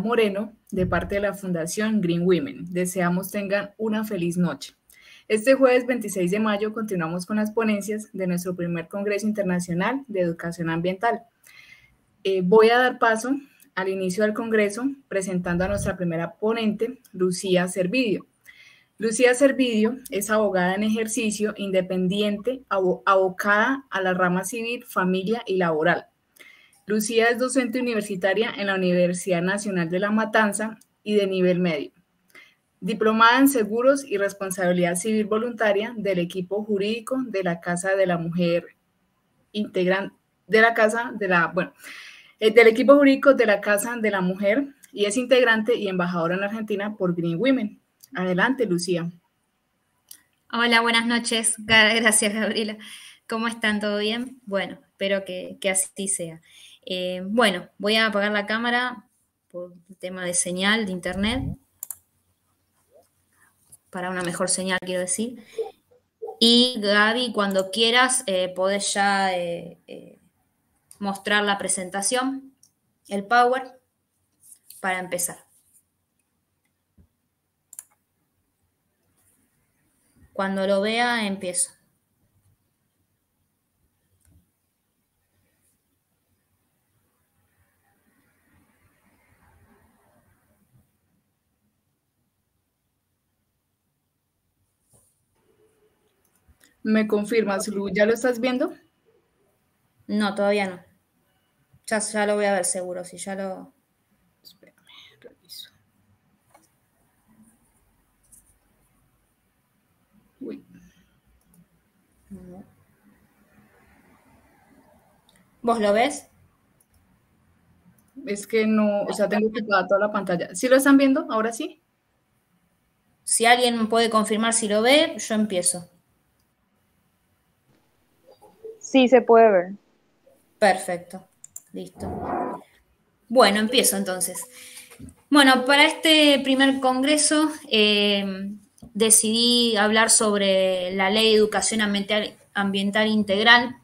Moreno, de parte de la Fundación Green Women. Deseamos tengan una feliz noche. Este jueves 26 de mayo continuamos con las ponencias de nuestro primer Congreso Internacional de Educación Ambiental. Voy a dar paso al inicio del Congreso presentando a nuestra primera ponente, Lucía Servidio. Lucía Servidio es abogada en ejercicio independiente, abocada a la rama civil, familia y laboral. Lucía es docente universitaria en la Universidad Nacional de La Matanza y de nivel medio. Diplomada en Seguros y Responsabilidad Civil Voluntaria del equipo jurídico de la Casa de la Mujer, del equipo jurídico de la Casa de la Mujer, y es integrante y embajadora en Argentina por Green Women. Adelante, Lucía. Hola, buenas noches. Gracias, Gabriela. ¿Cómo están? ¿Todo bien? Bueno, espero que así sea. Bueno, voy a apagar la cámara por el tema de señal de internet. Para una mejor señal, quiero decir. Y Gaby, cuando quieras, podés ya mostrar la presentación, el Power, para empezar. Cuando lo vea, empiezo. ¿Me confirmas, Lu? ¿Ya lo estás viendo? No, todavía no. Ya lo voy a ver seguro, si ya lo... Espérame, reviso. Uy. ¿Vos lo ves? Es que no, o sea, tengo ocupada toda la pantalla. ¿Sí lo están viendo? ¿Ahora sí? Si alguien puede confirmar si lo ve, yo empiezo. Sí, se puede ver. Perfecto, listo. Bueno, empiezo entonces. Bueno, para este primer congreso decidí hablar sobre la Ley de Educación Ambiental Integral,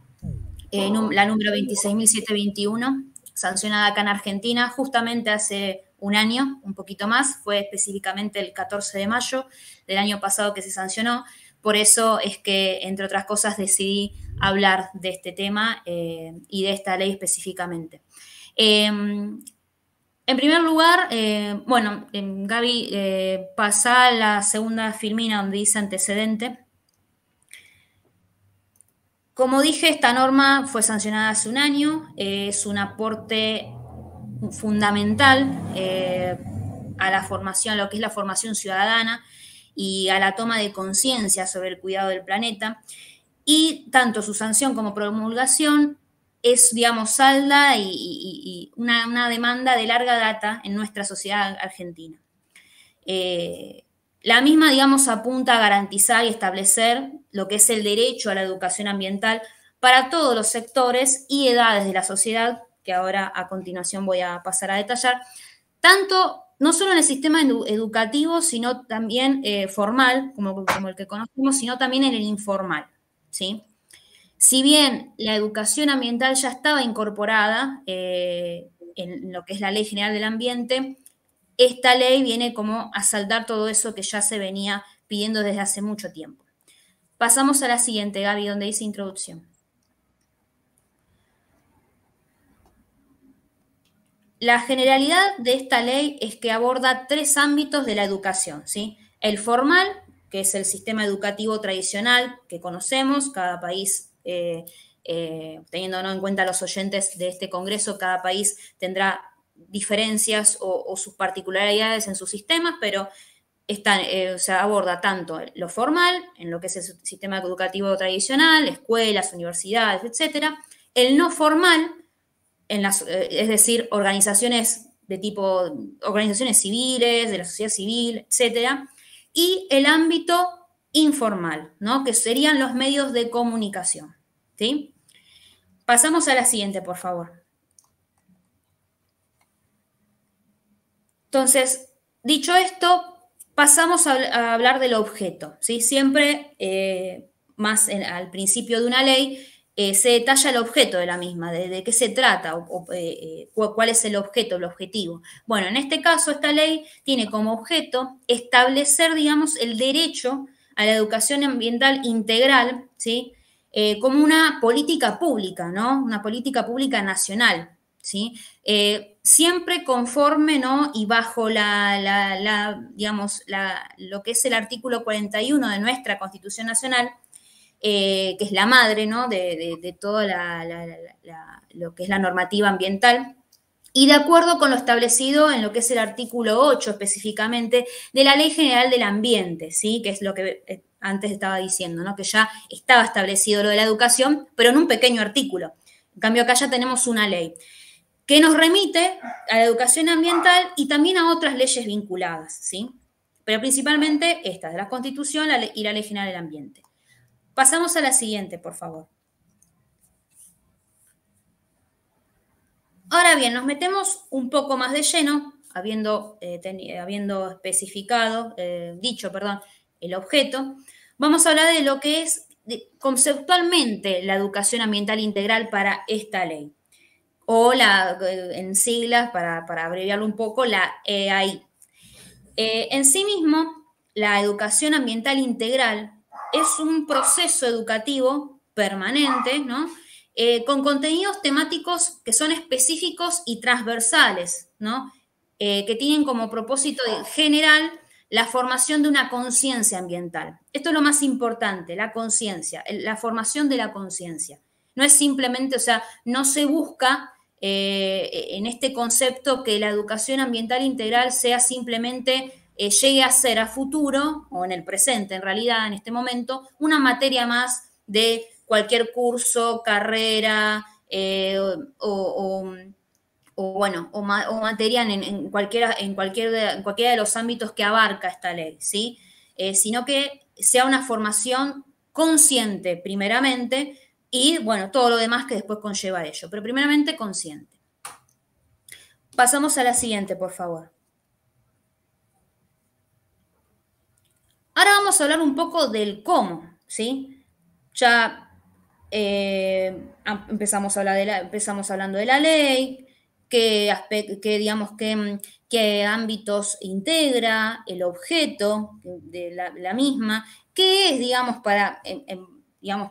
la número 26.721, sancionada acá en Argentina justamente hace un año, un poquito más, fue específicamente el 14 de mayo del año pasado que se sancionó. Por eso es que, entre otras cosas, decidí hablar de este tema y de esta ley específicamente. En primer lugar, Gaby, pasá a la segunda filmina donde dice antecedente. Como dije, esta norma fue sancionada hace un año, es un aporte fundamental a la formación, lo que es la formación ciudadana y a la toma de conciencia sobre el cuidado del planeta. Y tanto su sanción como promulgación es, digamos, salda y una demanda de larga data en nuestra sociedad argentina. La misma, digamos, apunta a garantizar y establecer lo que es el derecho a la educación ambiental para todos los sectores y edades de la sociedad, que ahora a continuación voy a pasar a detallar, tanto no solo en el sistema educativo, sino también formal, como el que conocemos, sino también en el informal, ¿sí? Si bien la educación ambiental ya estaba incorporada en lo que es la Ley General del Ambiente, esta ley viene como a saldar todo eso que ya se venía pidiendo desde hace mucho tiempo. Pasamos a la siguiente, Gaby, donde dice introducción. La generalidad de esta ley es que aborda 3 ámbitos de la educación, ¿sí? El formal, que es el sistema educativo tradicional que conocemos, cada país, teniendo en cuenta los oyentes de este congreso, cada país tendrá diferencias o sus particularidades en sus sistemas, pero aborda tanto lo formal, en lo que es el sistema educativo tradicional, escuelas, universidades, etcétera, el no formal, es decir, organizaciones civiles, de la sociedad civil, etcétera, y el ámbito informal, ¿no? Que serían los medios de comunicación, ¿sí? Pasamos a la siguiente, por favor. Entonces, dicho esto, pasamos a hablar del objeto, ¿sí? Siempre, más al principio de una ley, se detalla el objeto de la misma, de qué se trata, cuál es el objeto, el objetivo. Bueno, en este caso, esta ley tiene como objeto establecer, digamos, el derecho a la educación ambiental integral, ¿sí? Como una política pública, ¿no? Una política pública nacional, ¿sí? Siempre conforme, ¿no? Y bajo digamos, lo que es el artículo 41 de nuestra Constitución Nacional, que es la madre, ¿no? de toda lo que es la normativa ambiental, y de acuerdo con lo establecido en lo que es el artículo 8 específicamente de la Ley General del Ambiente, ¿sí? Que es lo que antes estaba diciendo, ¿no? Que ya estaba establecido lo de la educación, pero en un pequeño artículo. En cambio, acá ya tenemos una ley que nos remite a la educación ambiental y también a otras leyes vinculadas, ¿sí? Pero principalmente estas, de la Constitución y la Ley General del Ambiente. Pasamos a la siguiente, por favor. Ahora bien, nos metemos un poco más de lleno, habiendo especificado, dicho, el objeto. Vamos a hablar de lo que es conceptualmente la educación ambiental integral para esta ley. O en siglas, para abreviarlo un poco, la EAI. En sí mismo, la educación ambiental integral es un proceso educativo permanente, ¿no? Con contenidos temáticos que son específicos y transversales, ¿no? Que tienen como propósito general la formación de una conciencia ambiental. Esto es lo más importante, la conciencia, la formación de la conciencia. No es simplemente, o sea, no se busca en este concepto que la educación ambiental integral sea simplemente llegue a ser a futuro, o en el presente en realidad, en este momento, una materia más de cualquier curso, carrera o materia en cualquiera de los ámbitos que abarca esta ley, ¿sí? Sino que sea una formación consciente primeramente y, bueno, todo lo demás que después conlleva ello, pero primeramente consciente. Pasamos a la siguiente, por favor. Ahora vamos a hablar un poco del cómo, ¿sí? Ya empezamos hablando de la ley, qué ámbitos integra, el objeto de la misma, qué es,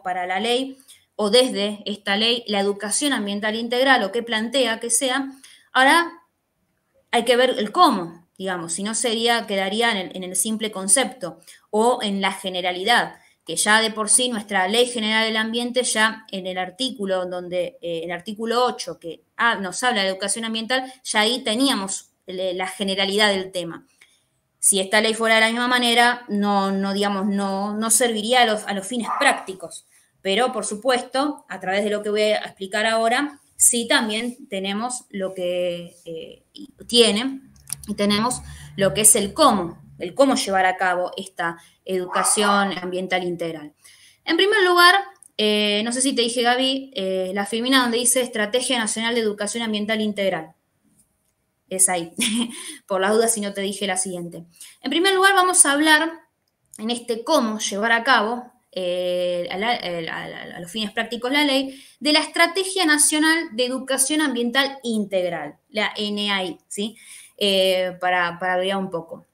para la ley o desde esta ley la educación ambiental integral o qué plantea que sea. Ahora hay que ver el cómo, digamos, si no quedaría en el simple concepto o en la generalidad, que ya de por sí nuestra Ley General del Ambiente ya en el artículo el artículo 8 que nos habla de educación ambiental, ya ahí teníamos la generalidad del tema. Si esta ley fuera de la misma manera, no serviría a los fines prácticos. Pero, por supuesto, a través de lo que voy a explicar ahora, sí también tenemos lo que tenemos lo que es el cómo llevar a cabo esta educación ambiental integral. En primer lugar, no sé si te dije, Gaby, la filmina donde dice Estrategia Nacional de Educación Ambiental Integral. Es ahí, por las dudas si no te dije la siguiente. En primer lugar, vamos a hablar en este cómo llevar a cabo a los fines prácticos la ley, de la Estrategia Nacional de Educación Ambiental Integral, la NAI, ¿sí? Para abreviar un poco.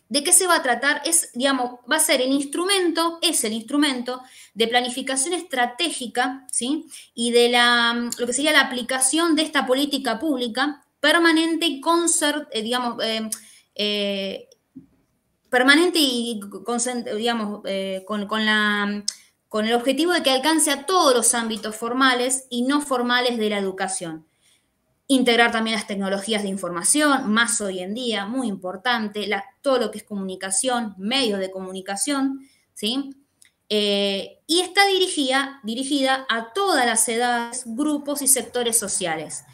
¿De qué se va a tratar? Va a ser el instrumento de planificación estratégica, ¿sí? Y de lo que sería la aplicación de esta política pública permanente y permanente y con el objetivo de que alcance a todos los ámbitos formales y no formales de la educación. Integrar también las tecnologías de información, más hoy en día, muy importante, todo lo que es comunicación, medios de comunicación, ¿sí? Y está dirigida a todas las edades, grupos y sectores sociales.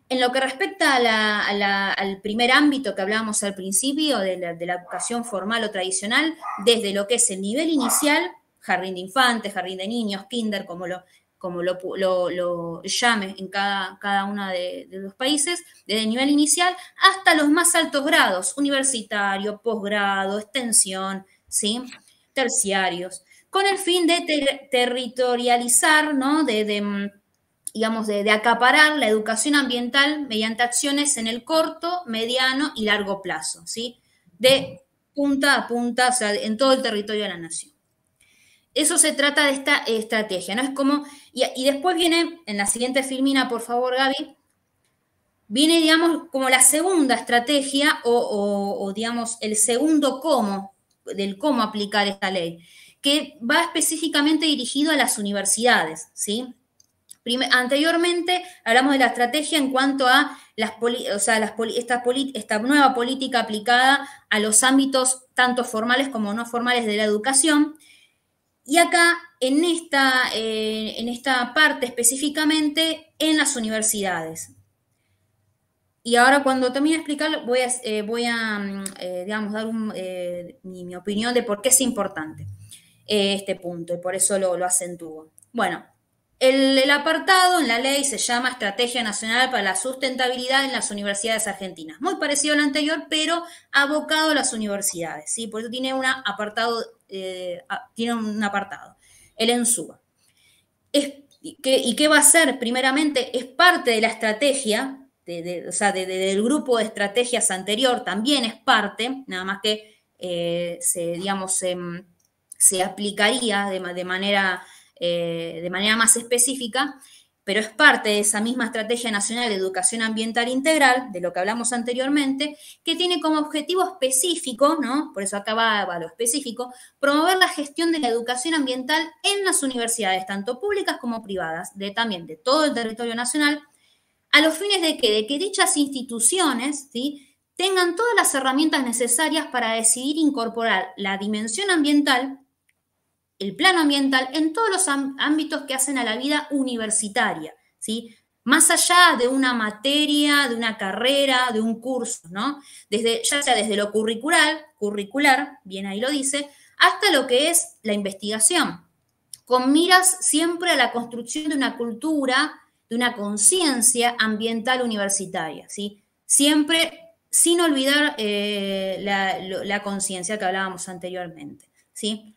En lo que respecta al primer ámbito que hablábamos al principio, de la educación formal o tradicional, desde lo que es el nivel inicial, jardín de infantes, jardín de niños, kinder, como lo llame en cada uno de los países, desde el nivel inicial hasta los más altos grados, universitario, posgrado, extensión, ¿sí? Terciarios, con el fin de territorializar, ¿no? Digamos, de acaparar la educación ambiental mediante acciones en el corto, mediano y largo plazo, ¿sí? De punta a punta, o sea, en todo el territorio de la nación. Eso se trata de esta estrategia, ¿no? Es como, y después viene, en la siguiente filmina, por favor, Gaby, viene, digamos, como la segunda estrategia o digamos, el segundo cómo, del cómo aplicar esta ley, que va específicamente dirigido a las universidades, ¿sí? Anteriormente hablamos de la estrategia en cuanto a esta nueva política aplicada a los ámbitos tanto formales como no formales de la educación. Y acá, en esta parte específicamente, en las universidades. Y ahora cuando termine de explicarlo, voy a digamos, dar mi opinión de por qué es importante este punto, y por eso lo acentúo. Bueno, el apartado en la ley se llama Estrategia Nacional para la Sustentabilidad en las Universidades Argentinas. Muy parecido al anterior, pero abocado a las universidades, ¿sí? Por eso tiene un apartado, el ENSUA. ¿Y qué va a ser? Primeramente, es parte de la estrategia, del grupo de estrategias anterior, también es parte, nada más que se aplicaría de manera más específica, pero es parte de esa misma Estrategia Nacional de Educación Ambiental Integral, de lo que hablamos anteriormente, que tiene como objetivo específico, ¿no? Por eso acá va a lo específico, promover la gestión de la educación ambiental en las universidades, tanto públicas como privadas, también de todo el territorio nacional, a los fines de que dichas instituciones, ¿sí?, tengan todas las herramientas necesarias para decidir incorporar la dimensión ambiental, el plano ambiental, en todos los ámbitos que hacen a la vida universitaria, ¿sí? Más allá de una materia, de una carrera, de un curso, ¿no? Ya sea desde lo curricular, bien ahí lo dice, hasta lo que es la investigación, con miras siempre a la construcción de una cultura, de una conciencia ambiental universitaria, ¿sí? Siempre sin olvidar la conciencia que hablábamos anteriormente, ¿sí?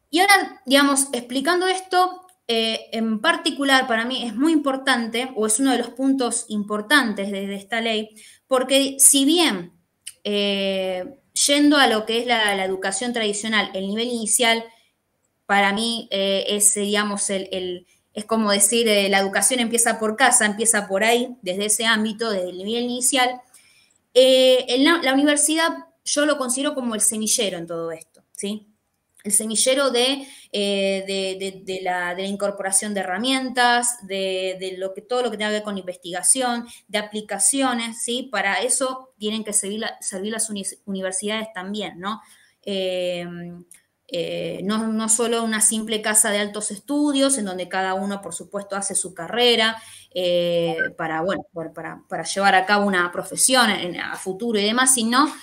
Y ahora, digamos, explicando esto, en particular para mí es muy importante, o es uno de los puntos importantes de esta ley, porque si bien yendo a lo que es la educación tradicional, el nivel inicial, para mí es, digamos, es como decir, la educación empieza por casa, empieza por ahí, desde ese ámbito, desde el nivel inicial. La universidad yo lo considero como el semillero en todo esto, ¿sí? El semillero de la incorporación de herramientas, todo lo que tenga que ver con investigación, de aplicaciones, ¿sí? Para eso tienen que servir las universidades también, ¿no? No solo una simple casa de altos estudios, en donde cada uno, por supuesto, hace su carrera para llevar a cabo una profesión a futuro y demás, sino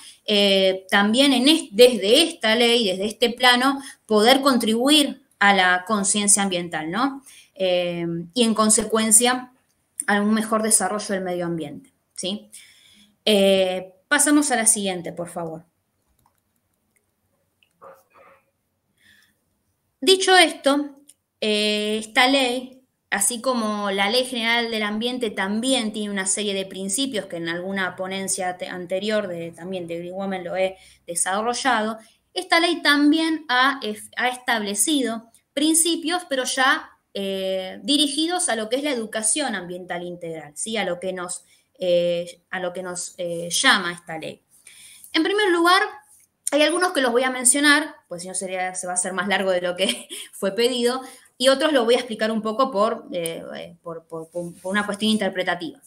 también desde esta ley, desde este plano, poder contribuir a la conciencia ambiental, ¿no? Y en consecuencia a un mejor desarrollo del medio ambiente, ¿sí? Pasamos a la siguiente, por favor. Dicho esto, esta ley, así como la Ley General del Ambiente, también tiene una serie de principios que en alguna ponencia anterior también de Green Women lo he desarrollado. Esta ley también ha establecido principios, pero ya dirigidos a lo que es la educación ambiental integral, ¿sí? A lo que nos llama esta ley. En primer lugar, hay algunos que los voy a mencionar, pues si no se va a hacer más largo de lo que fue pedido, y otros lo voy a explicar un poco por una cuestión interpretativa.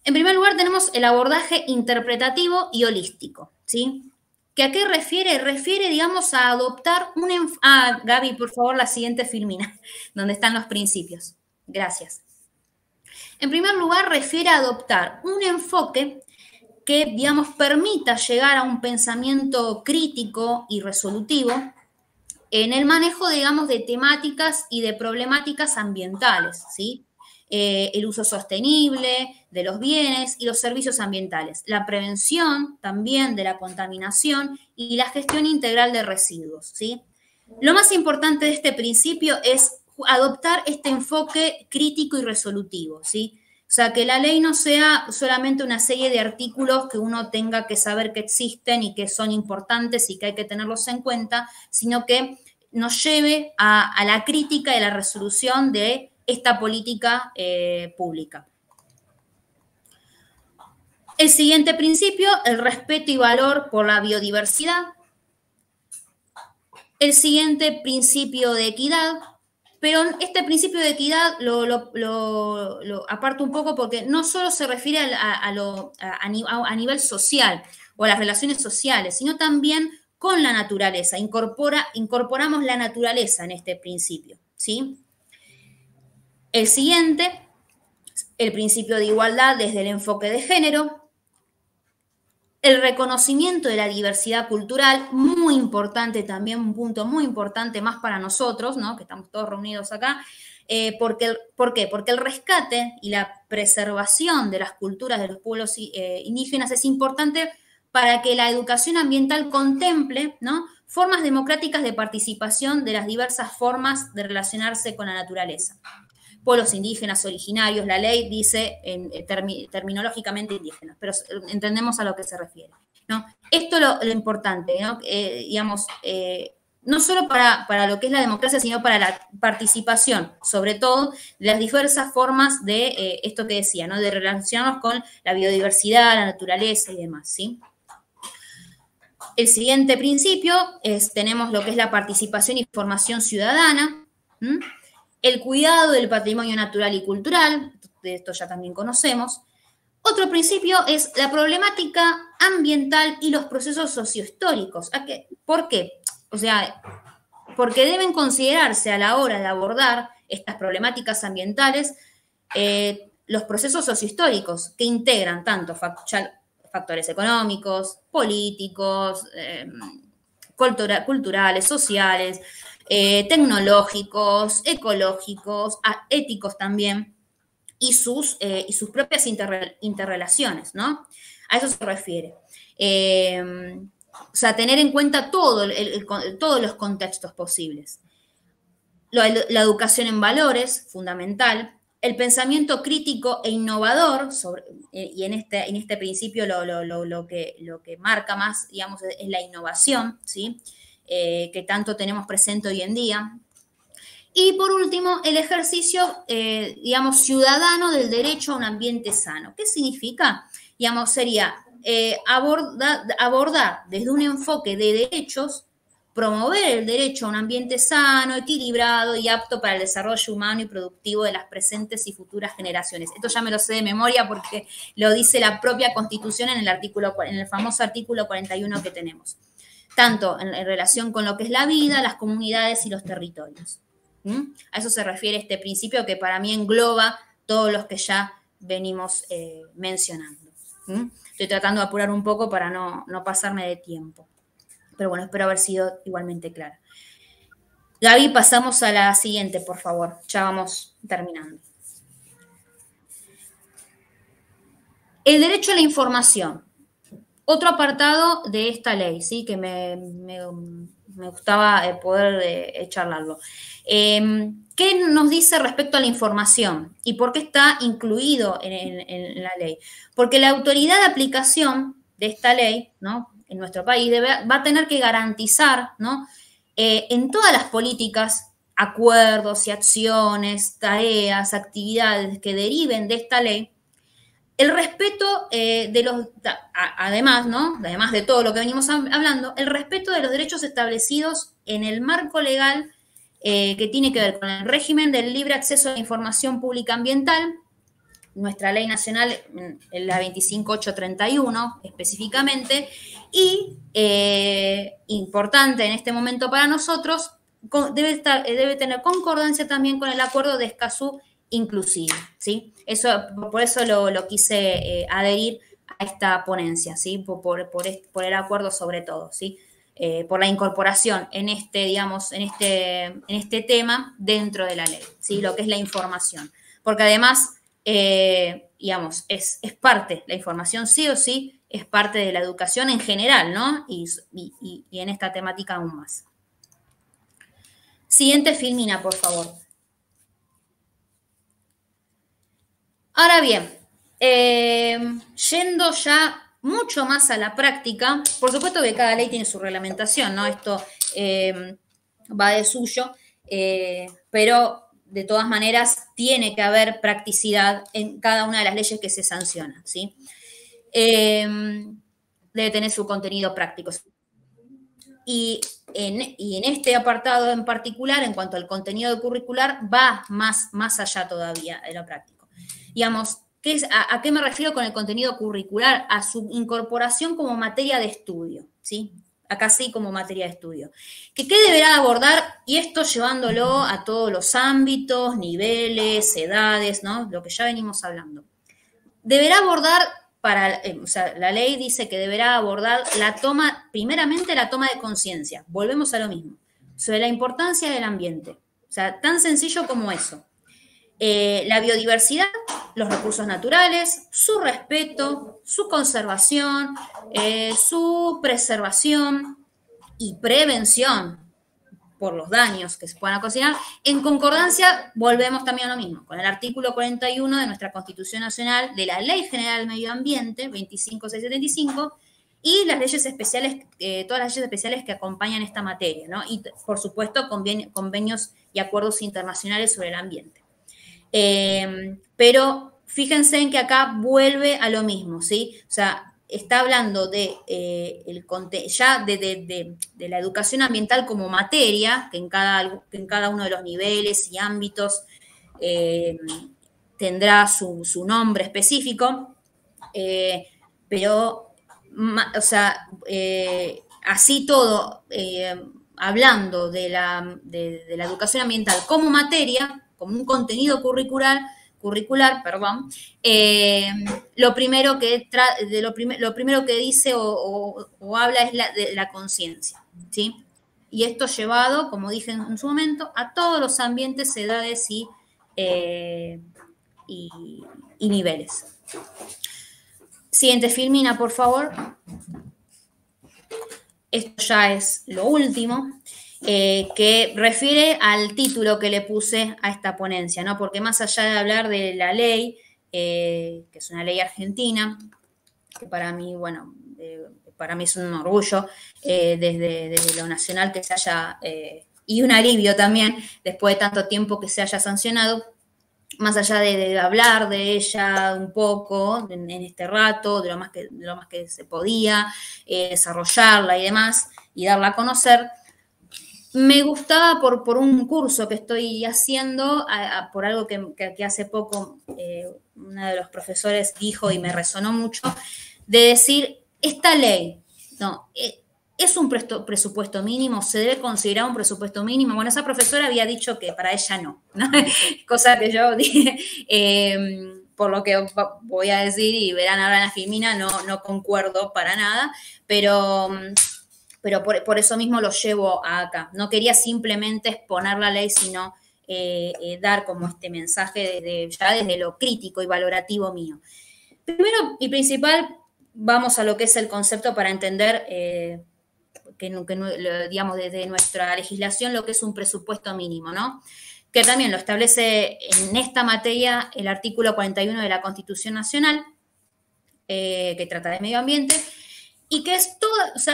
En primer lugar, tenemos el abordaje interpretativo y holístico, ¿sí? ¿Que a qué refiere? Refiere, digamos, a adoptar Gaby, por favor, la siguiente filmina, donde están los principios. Gracias. En primer lugar, refiere a adoptar un enfoque que, digamos, permita llegar a un pensamiento crítico y resolutivo en el manejo, digamos, de temáticas y de problemáticas ambientales, ¿sí? El uso sostenible de los bienes y los servicios ambientales, la prevención también de la contaminación y la gestión integral de residuos, ¿sí? Lo más importante de este principio es adoptar este enfoque crítico y resolutivo, ¿sí? O sea, que la ley no sea solamente una serie de artículos que uno tenga que saber que existen y que son importantes y que hay que tenerlos en cuenta, sino que nos lleve a la crítica y a la resolución de esta política pública. El siguiente principio, el respeto y valor por la biodiversidad. El siguiente principio de equidad, pero este principio de equidad lo aparto un poco porque no solo se refiere a nivel social o a las relaciones sociales, sino también con la naturaleza. Incorporamos la naturaleza en este principio, ¿sí? El siguiente, el principio de igualdad desde el enfoque de género. El reconocimiento de la diversidad cultural, muy importante también, un punto muy importante más para nosotros, ¿no? Que estamos todos reunidos acá. ¿Por qué? Porque el rescate y la preservación de las culturas de los pueblos indígenas es importante para que la educación ambiental contemple, ¿no?, formas democráticas de participación de las diversas formas de relacionarse con la naturaleza. Pueblos indígenas originarios, la ley dice terminológicamente indígenas, pero entendemos a lo que se refiere, ¿no? Esto es lo importante, ¿no? Digamos, no solo para lo que es la democracia, sino para la participación, sobre todo, de las diversas formas de esto que decía, ¿no?, de relacionarnos con la biodiversidad, la naturaleza y demás, ¿sí? El siguiente principio tenemos lo que es la participación y formación ciudadana, ¿m? El cuidado del patrimonio natural y cultural, de esto ya también conocemos. Otro principio es la problemática ambiental y los procesos sociohistóricos. ¿Por qué? O sea, porque deben considerarse a la hora de abordar estas problemáticas ambientales los procesos sociohistóricos que integran tanto factores económicos, políticos, culturales, sociales, tecnológicos, ecológicos, éticos también, y sus propias interrelaciones, ¿no? A eso se refiere. O sea, tener en cuenta todos los contextos posibles. La educación en valores, fundamental. El pensamiento crítico e innovador, y en este principio lo que marca más, digamos, es la innovación, ¿sí?, que tanto tenemos presente hoy en día. Y por último, el ejercicio, digamos, ciudadano del derecho a un ambiente sano. ¿Qué significa? Digamos, sería abordar desde un enfoque de derechos, promover el derecho a un ambiente sano, equilibrado y apto para el desarrollo humano y productivo de las presentes y futuras generaciones. Esto ya me lo sé de memoria porque lo dice la propia Constitución en el famoso artículo 41 que tenemos, tanto en relación con lo que es la vida, las comunidades y los territorios. A eso se refiere este principio que para mí engloba todos los que ya venimos mencionando. Estoy tratando de apurar un poco para no pasarme de tiempo. Pero bueno, espero haber sido igualmente clara. Gaby, pasamos a la siguiente, por favor. Ya vamos terminando. El derecho a la información. Otro apartado de esta ley, ¿sí?, que me gustaba poder charlarlo. ¿Qué nos dice respecto a la información? ¿Y por qué está incluido en la ley? Porque la autoridad de aplicación de esta ley, ¿no?, en nuestro país va a tener que garantizar, ¿no?, en todas las políticas, acuerdos y acciones, tareas, actividades que deriven de esta ley, el respeto además, ¿no?, además de todo lo que venimos hablando, el respeto de los derechos establecidos en el marco legal que tiene que ver con el régimen del libre acceso a la información pública ambiental, nuestra ley nacional, la 25831 específicamente, y importante en este momento para nosotros, debe tener concordancia también con el acuerdo de Escazú inclusive, ¿sí? Por eso lo quise adherir a esta ponencia, ¿sí?, por el acuerdo sobre todo, ¿sí?, por la incorporación en este tema dentro de la ley, ¿sí?, lo que es la información. Porque además, digamos, es parte, la información sí o sí es parte de la educación en general, ¿no? Y en esta temática aún más. Siguiente filmina, por favor. Ahora bien, yendo ya mucho más a la práctica, por supuesto que cada ley tiene su reglamentación, ¿no? Esto va de suyo, pero de todas maneras tiene que haber practicidad en cada una de las leyes que se sancionan, ¿sí? Debe tener su contenido práctico. Y en este apartado en particular, en cuanto al contenido curricular, va más allá todavía de lo práctico. Digamos, ¿a qué me refiero con el contenido curricular? A su incorporación como materia de estudio, ¿sí? Acá sí como materia de estudio. ¿Qué deberá abordar? Y esto llevándolo a todos los ámbitos, niveles, edades, ¿no? Lo que ya venimos hablando. Deberá abordar, la ley dice que deberá abordar primeramente la toma de conciencia. Volvemos a lo mismo. Sobre la importancia del ambiente. O sea, tan sencillo como eso. La biodiversidad, los recursos naturales, su respeto, su conservación, su preservación y prevención por los daños que se puedan ocasionar, en concordancia, volvemos también a lo mismo, con el artículo 41 de nuestra Constitución Nacional, de la Ley General del Medio Ambiente, 25675, y las leyes especiales, todas las leyes especiales que acompañan esta materia, ¿no? Y, por supuesto, convenios y acuerdos internacionales sobre el ambiente. Pero fíjense en que acá vuelve a lo mismo, ¿sí? O sea, está hablando de la educación ambiental como materia, que en cada uno de los niveles y ámbitos tendrá su nombre específico, pero, o sea, así todo, hablando de la educación ambiental como materia, como un contenido curricular, lo primero que dice o habla es de la conciencia, ¿sí? Y esto llevado, como dije en su momento, a todos los ambientes, edades y niveles. Siguiente filmina, por favor. Esto ya es lo último. Que refiere al título que le puse a esta ponencia, ¿no? Porque más allá de hablar de la ley, que es una ley argentina, que para mí, bueno, para mí es un orgullo desde lo nacional que se haya, y un alivio también, después de tanto tiempo que se haya sancionado, más allá de hablar de ella un poco en este rato, de lo más que se podía, desarrollarla y demás, y darla a conocer. Me gustaba por un curso que estoy haciendo, por algo que hace poco uno de los profesores dijo y me resonó mucho, de decir, esta ley, no, ¿es un presupuesto mínimo? ¿Se debe considerar un presupuesto mínimo? Bueno, esa profesora había dicho que para ella no, ¿no? Cosa que yo dije, por lo que voy a decir, y verán ahora en la filmina, no concuerdo para nada, pero por eso mismo lo llevo acá. No quería simplemente exponer la ley, sino dar como este mensaje desde lo crítico y valorativo mío. Primero y principal, vamos a lo que es el concepto para entender, digamos, desde nuestra legislación, lo que es un presupuesto mínimo, ¿no? Que también lo establece en esta materia el artículo 41 de la Constitución Nacional, que trata de medio ambiente, y que es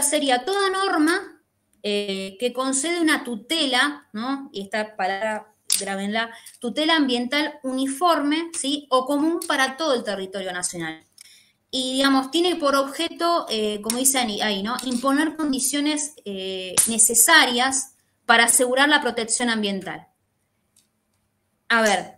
sería toda norma que concede una tutela, ¿no? Y esta palabra, grábenla, tutela ambiental uniforme, ¿sí? O común para todo el territorio nacional. Y, digamos, tiene por objeto, como dice ahí, ¿no? Imponer condiciones necesarias para asegurar la protección ambiental. A ver,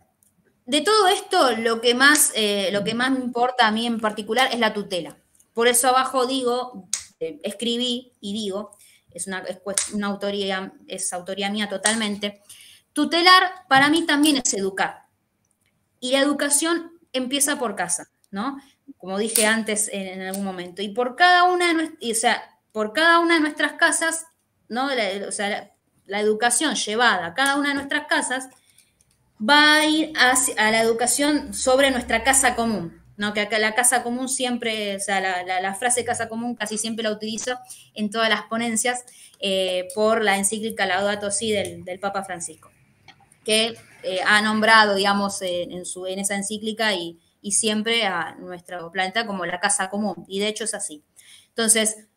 de todo esto, lo que más me importa a mí en particular es la tutela. Por eso abajo digo, escribí y digo, es autoría mía totalmente, tutelar para mí también es educar. Y la educación empieza por casa, ¿no? Como dije antes en algún momento. Y por cada una de nuestras casas, ¿no? La educación llevada a cada una de nuestras casas va a ir a la educación sobre nuestra casa común. ¿no? Que acá la casa común siempre, o sea, la frase casa común casi siempre la utilizo en todas las ponencias por la encíclica Laudato Si del Papa Francisco, que ha nombrado, digamos, en esa encíclica y siempre a nuestro planeta como la casa común, y de hecho es así. Entonces,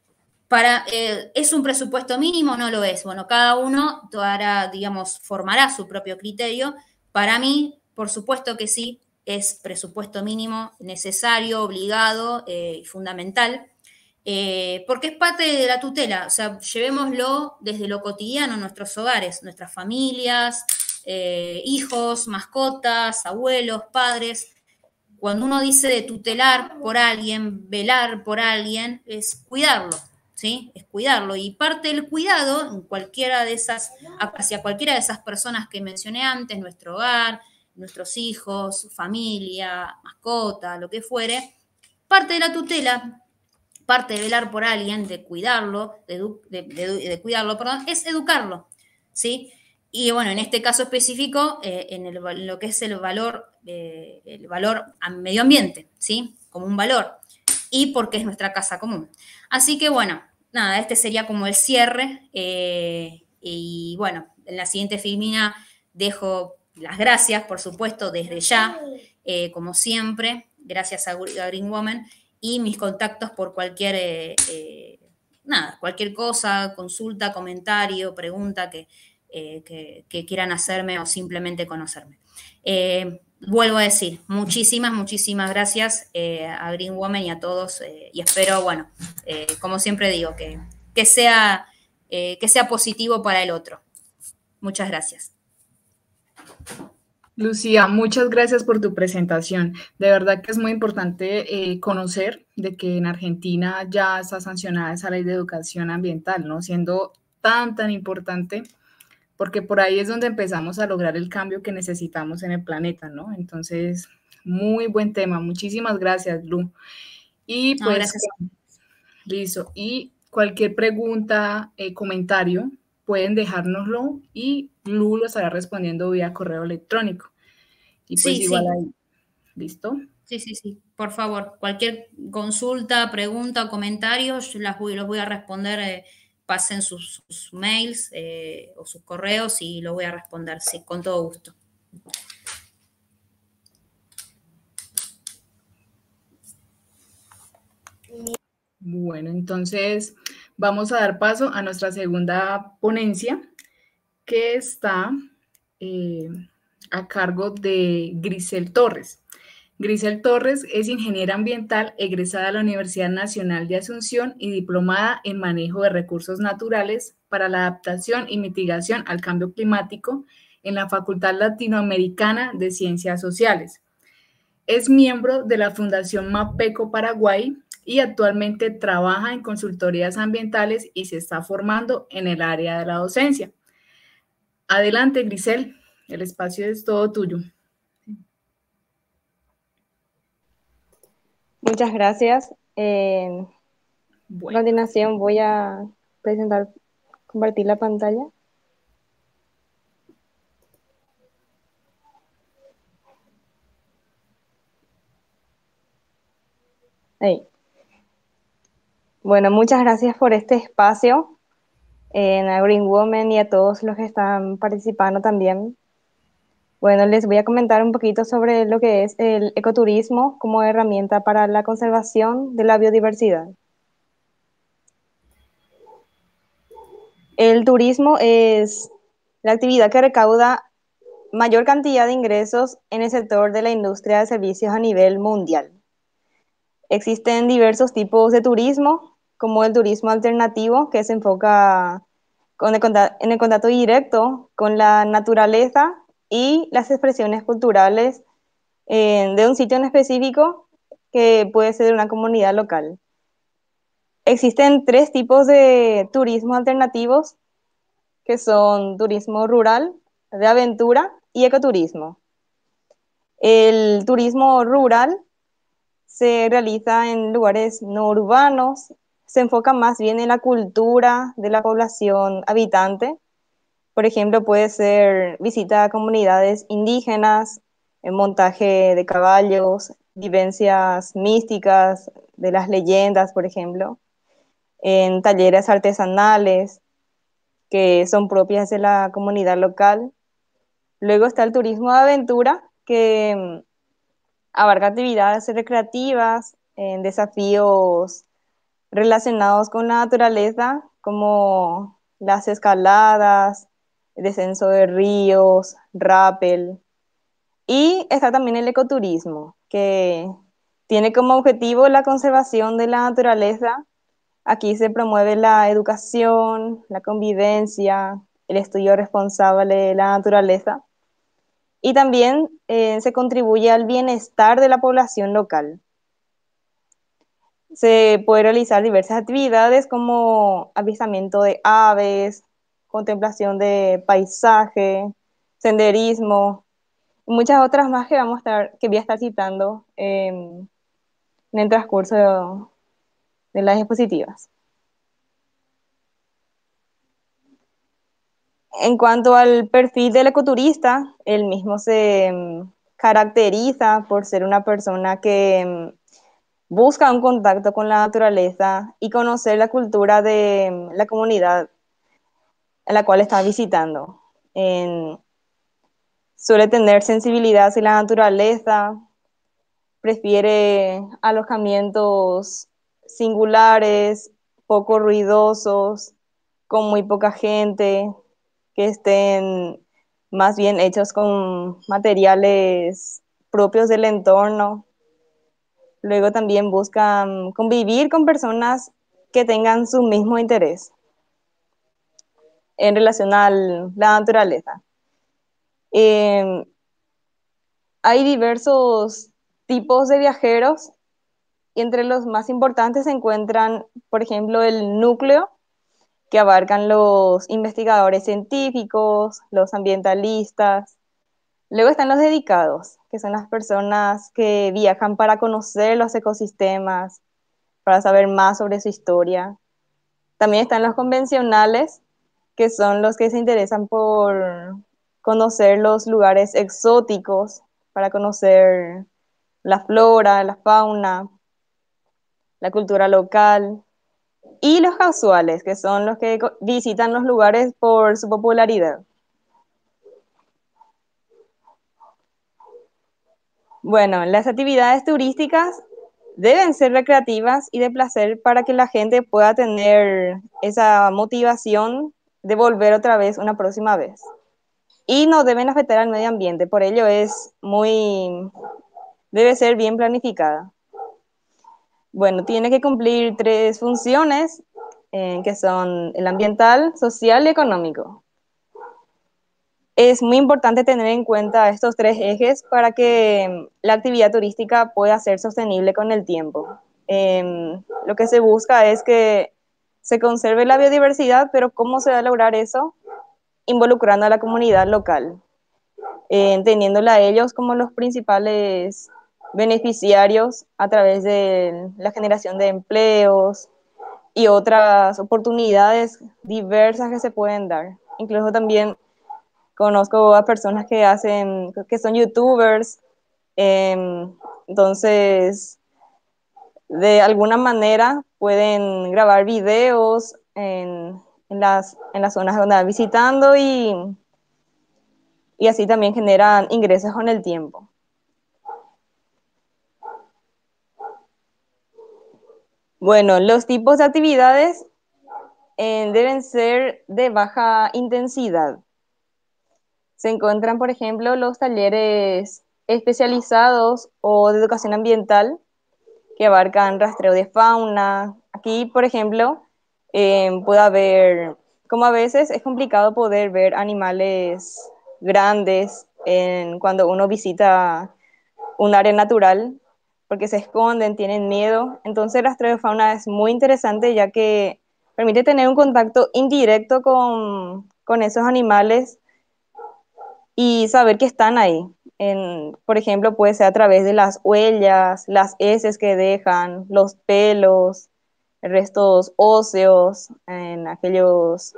¿es un presupuesto mínimo? No lo es. Bueno, cada uno hará, digamos, formará su propio criterio. Para mí, por supuesto que sí, es presupuesto mínimo, necesario, obligado y fundamental, porque es parte de la tutela. O sea, llevémoslo desde lo cotidiano en nuestros hogares, nuestras familias, hijos, mascotas, abuelos, padres. Cuando uno dice de tutelar por alguien, velar por alguien, es cuidarlo, ¿sí? Es cuidarlo. Y parte del cuidado, en cualquiera de esas, hacia cualquiera de esas personas que mencioné antes, nuestro hogar, nuestros hijos, familia, mascota, lo que fuere, parte de la tutela, parte de velar por alguien, de cuidarlo, de cuidarlo, perdón, es educarlo, ¿sí? Y bueno, en este caso específico, en lo que es el valor a medio ambiente, ¿sí? Como un valor. Y porque es nuestra casa común. Así que bueno, nada, este sería como el cierre. Y bueno, en la siguiente filmina dejo las gracias, por supuesto, desde ya, como siempre, gracias a Green Woman, y mis contactos por cualquier cosa, consulta, comentario, pregunta que quieran hacerme o simplemente conocerme. Vuelvo a decir, muchísimas gracias a Green Woman y a todos, y espero, bueno, como siempre digo, que sea positivo para el otro. Muchas gracias. Lucía, muchas gracias por tu presentación. De verdad que es muy importante conocer de que en Argentina ya está sancionada esa ley de educación ambiental, ¿no? Siendo tan importante, porque por ahí es donde empezamos a lograr el cambio que necesitamos en el planeta, ¿no? Entonces, muy buen tema. Muchísimas gracias, Lu. Y pues, gracias. Listo. Y cualquier pregunta, comentario, pueden dejárnoslo y Lu lo estará respondiendo vía correo electrónico. Y pues sí, igual sí. ahí. ¿Listo? Sí. Por favor, cualquier consulta, pregunta o comentario, los voy a responder. Pasen sus mails o sus correos y los voy a responder, sí, con todo gusto. Bueno, entonces vamos a dar paso a nuestra segunda ponencia, que está a cargo de Grisel Torres. Grisel Torres es ingeniera ambiental egresada de la Universidad Nacional de Asunción y diplomada en manejo de recursos naturales para la adaptación y mitigación al cambio climático en la Facultad Latinoamericana de Ciencias Sociales. Es miembro de la Fundación Mapeco Paraguay y actualmente trabaja en consultorías ambientales y se está formando en el área de la docencia. Adelante, Grisel, el espacio es todo tuyo. Muchas gracias. A continuación voy a compartir la pantalla. Ahí. Bueno, muchas gracias por este espacio a Green Woman y a todos los que están participando también. Bueno, les voy a comentar un poquito sobre lo que es el ecoturismo como herramienta para la conservación de la biodiversidad. El turismo es la actividad que recauda mayor cantidad de ingresos en el sector de la industria de servicios a nivel mundial. Existen diversos tipos de turismo, como el turismo alternativo, que se enfoca en el contacto directo con la naturaleza y las expresiones culturales de un sitio en específico que puede ser de una comunidad local. Existen 3 tipos de turismo alternativos, que son turismo rural, de aventura y ecoturismo. El turismo rural se realiza en lugares no urbanos, se enfoca más bien en la cultura de la población habitante. Por ejemplo, puede ser visita a comunidades indígenas, montaje de caballos, vivencias místicas de las leyendas, por ejemplo, en talleres artesanales que son propias de la comunidad local. Luego está el turismo de aventura, que abarca actividades recreativas, en desafíos relacionados con la naturaleza, como las escaladas, descenso de ríos, rappel. Y está también el ecoturismo, que tiene como objetivo la conservación de la naturaleza. Aquí se promueve la educación, la convivencia, el estudio responsable de la naturaleza y también se contribuye al bienestar de la población local. Se puede realizar diversas actividades como avistamiento de aves, contemplación de paisaje, senderismo y muchas otras más que voy a estar citando en el transcurso de las diapositivas. En cuanto al perfil del ecoturista, él mismo se caracteriza por ser una persona que busca un contacto con la naturaleza y conocer la cultura de la comunidad en la cual está visitando. Suele tener sensibilidad hacia la naturaleza, prefiere alojamientos singulares, poco ruidosos, con muy poca gente, que estén más bien hechos con materiales propios del entorno. Luego también buscan convivir con personas que tengan su mismo interés en relación a la naturaleza. Eh, Hay diversos tipos de viajeros y entre los más importantes se encuentran, por ejemplo, el núcleo, que abarcan los investigadores científicos, los ambientalistas. Luego están los dedicados, que son las personas que viajan para conocer los ecosistemas, para saber más sobre su historia. También están los convencionales, que son los que se interesan por conocer los lugares exóticos, para conocer la flora, la fauna, la cultura local. Y los casuales, que son los que visitan los lugares por su popularidad. Bueno, las actividades turísticas deben ser recreativas y de placer para que la gente pueda tener esa motivación de volver otra vez una próxima vez. Y no deben afectar al medio ambiente, por ello debe ser bien planificada. Bueno, tiene que cumplir 3 funciones, que son el ambiental, social y económico. Es muy importante tener en cuenta estos 3 ejes para que la actividad turística pueda ser sostenible con el tiempo. Lo que se busca es que se conserve la biodiversidad, pero ¿cómo se va a lograr eso? Involucrando a la comunidad local, teniéndola a ellos como los principales beneficiarios a través de la generación de empleos y otras oportunidades diversas que se pueden dar. Incluso también conozco a personas que son youtubers, entonces de alguna manera pueden grabar videos en las zonas donde van visitando y así también generan ingresos con el tiempo. Bueno, los tipos de actividades deben ser de baja intensidad. Se encuentran, por ejemplo, los talleres especializados o de educación ambiental que abarcan rastreo de fauna. Aquí, por ejemplo, puede haber, como a veces es complicado poder ver animales grandes cuando uno visita un área natural, porque se esconden, tienen miedo. Entonces, el rastreo de fauna es muy interesante ya que permite tener un contacto indirecto con esos animales y saber que están ahí. Por ejemplo, puede ser a través de las huellas, las heces que dejan, los pelos, restos óseos, en aquellos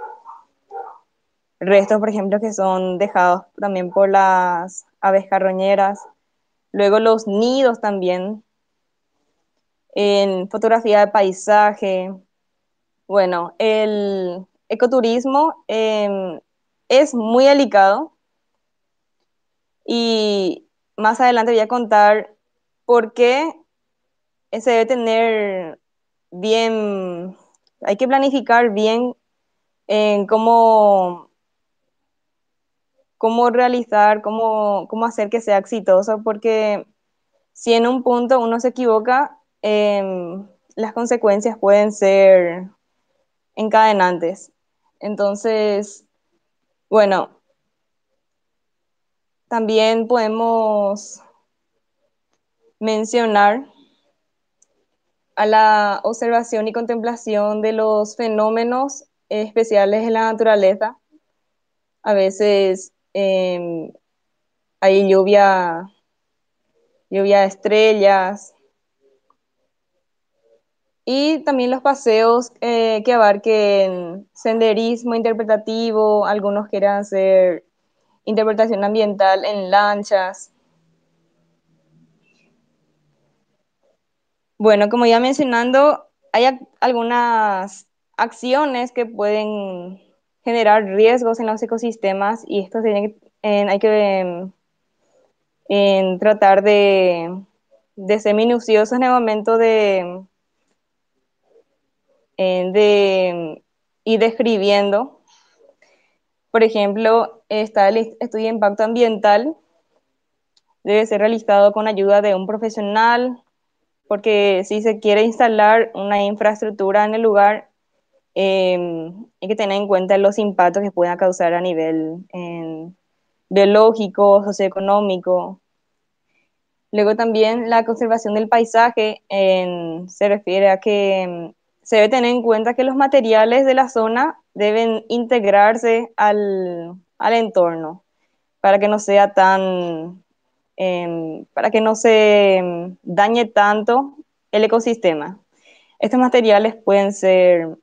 restos, por ejemplo, que son dejados también por las aves carroñeras. Luego los nidos también, en fotografía de paisaje. Bueno, el ecoturismo es muy delicado y más adelante voy a contar por qué se debe tener bien, hay que planificar bien en cómo realizar, cómo hacer que sea exitoso, porque si en un punto uno se equivoca, las consecuencias pueden ser encadenantes. Entonces, bueno, también podemos mencionar a la observación y contemplación de los fenómenos especiales en la naturaleza. A veces hay lluvia de estrellas, y también los paseos que abarquen senderismo interpretativo, algunos quieran hacer interpretación ambiental en lanchas. Bueno, como ya mencionando, hay algunas acciones que pueden generar riesgos en los ecosistemas y estos hay que tratar de ser minuciosos en el momento de ir describiendo. Por ejemplo, está el estudio de impacto ambiental, debe ser realizado con ayuda de un profesional, porque si se quiere instalar una infraestructura en el lugar, hay que tener en cuenta los impactos que pueda causar a nivel biológico, socioeconómico. Luego también la conservación del paisaje se refiere a que se debe tener en cuenta que los materiales de la zona deben integrarse al entorno para que no sea para que no se dañe tanto el ecosistema. Estos materiales pueden ser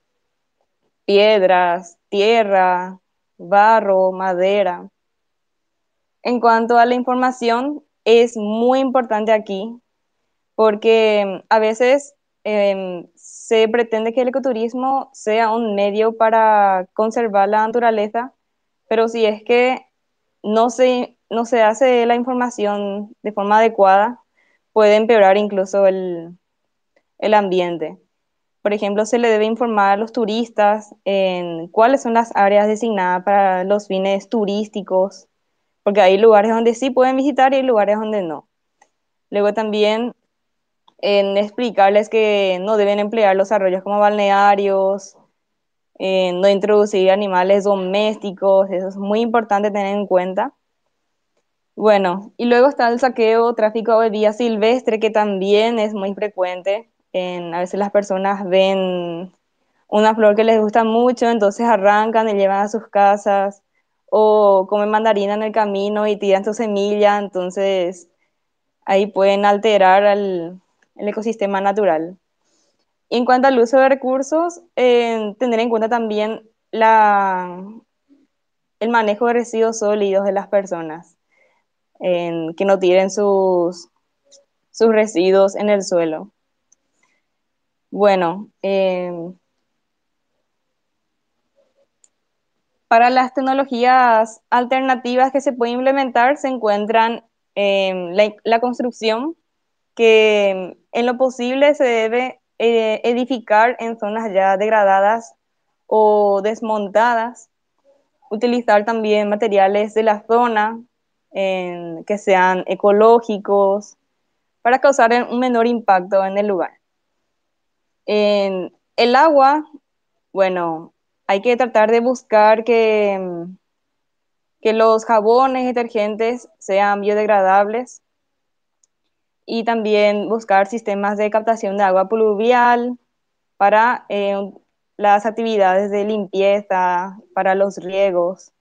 piedras, tierra, barro, madera. En cuanto a la información, es muy importante aquí porque a veces se pretende que el ecoturismo sea un medio para conservar la naturaleza, pero si es que no se hace la información de forma adecuada, puede empeorar incluso el ambiente. Por ejemplo, se le debe informar a los turistas en cuáles son las áreas designadas para los fines turísticos, porque hay lugares donde sí pueden visitar y hay lugares donde no. Luego también en explicarles que no deben emplear los arroyos como balnearios, no introducir animales domésticos, eso es muy importante tener en cuenta. Bueno, y luego está el saqueo, tráfico de vida silvestre, que también es muy frecuente. A veces las personas ven una flor que les gusta mucho, entonces arrancan y llevan a sus casas, o comen mandarina en el camino y tiran su semilla, entonces ahí pueden alterar el ecosistema natural. Y en cuanto al uso de recursos, tener en cuenta también el manejo de residuos sólidos de las personas, que no tiren sus residuos en el suelo. Bueno, para las tecnologías alternativas que se pueden implementar se encuentran la construcción, que en lo posible se debe edificar en zonas ya degradadas o desmontadas, utilizar también materiales de la zona que sean ecológicos para causar un menor impacto en el lugar. En el agua, bueno, hay que tratar de buscar que los jabones y detergentes sean biodegradables y también buscar sistemas de captación de agua pluvial para las actividades de limpieza, para los riegos.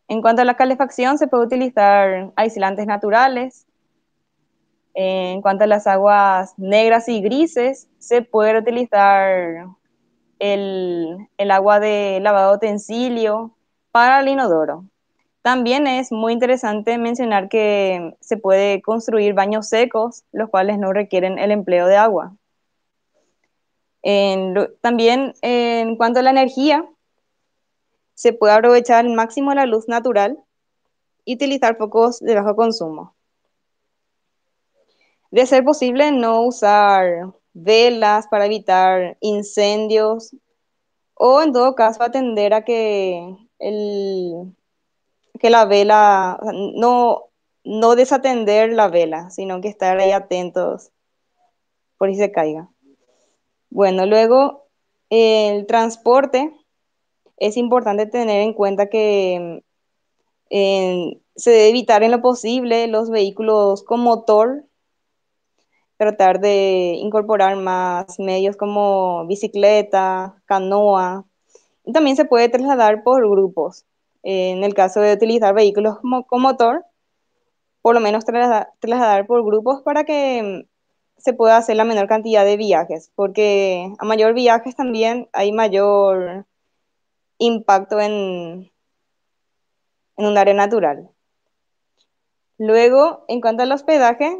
En cuanto a la calefacción, se puede utilizar aislantes naturales. En cuanto a las aguas negras y grises, se puede utilizar el agua de lavado de utensilio para el inodoro. También es muy interesante mencionar que se puede construir baños secos, los cuales no requieren el empleo de agua. También en cuanto a la energía, se puede aprovechar al máximo la luz natural y utilizar focos de bajo consumo. De ser posible, no usar velas para evitar incendios o en todo caso atender a que la vela, o sea, no desatender la vela, sino que estar ahí atentos por si se caiga. Bueno, luego el transporte es importante tener en cuenta que se debe evitar en lo posible los vehículos con motor, tratar de incorporar más medios como bicicleta, canoa. Y también se puede trasladar por grupos. En el caso de utilizar vehículos con motor, por lo menos trasladar por grupos para que se pueda hacer la menor cantidad de viajes, porque a mayor viajes también hay mayor impacto en un área natural. Luego, en cuanto al hospedaje,